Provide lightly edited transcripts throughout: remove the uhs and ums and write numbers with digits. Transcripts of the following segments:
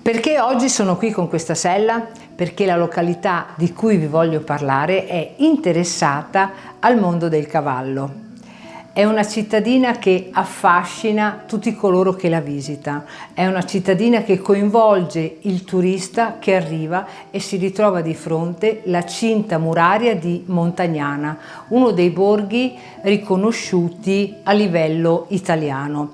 Perché oggi sono qui con questa sella? Perché la località di cui vi voglio parlare è interessata al mondo del cavallo. È una cittadina che affascina tutti coloro che la visita, è una cittadina che coinvolge il turista che arriva e si ritrova di fronte la cinta muraria di Montagnana, uno dei borghi riconosciuti a livello italiano.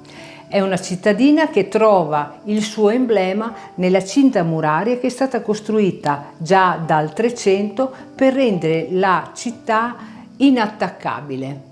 È una cittadina che trova il suo emblema nella cinta muraria che è stata costruita già dal 300 per rendere la città inattaccabile.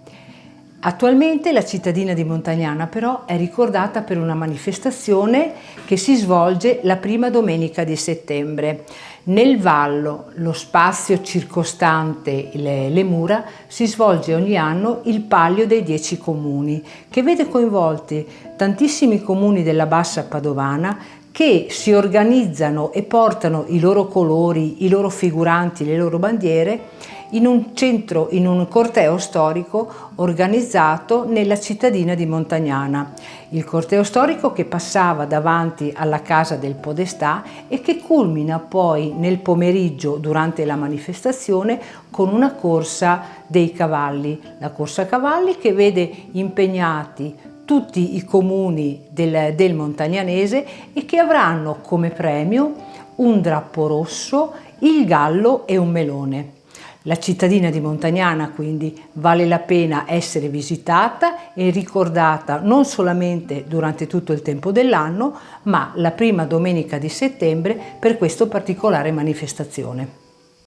Attualmente la cittadina di Montagnana però è ricordata per una manifestazione che si svolge la prima domenica di settembre. Nel Vallo, lo spazio circostante le mura, si svolge ogni anno il Palio dei 10 comuni, che vede coinvolti tantissimi comuni della Bassa Padovana che si organizzano e portano i loro colori, i loro figuranti, le loro bandiere in un corteo storico organizzato nella cittadina di Montagnana. Il corteo storico che passava davanti alla casa del Podestà e che culmina poi nel pomeriggio durante la manifestazione con una corsa dei cavalli. La corsa a cavalli che vede impegnati tutti i comuni del Montagnanese e che avranno come premio un drappo rosso, il gallo e un melone. La cittadina di Montagnana quindi vale la pena essere visitata e ricordata non solamente durante tutto il tempo dell'anno, ma la prima domenica di settembre per questa particolare manifestazione.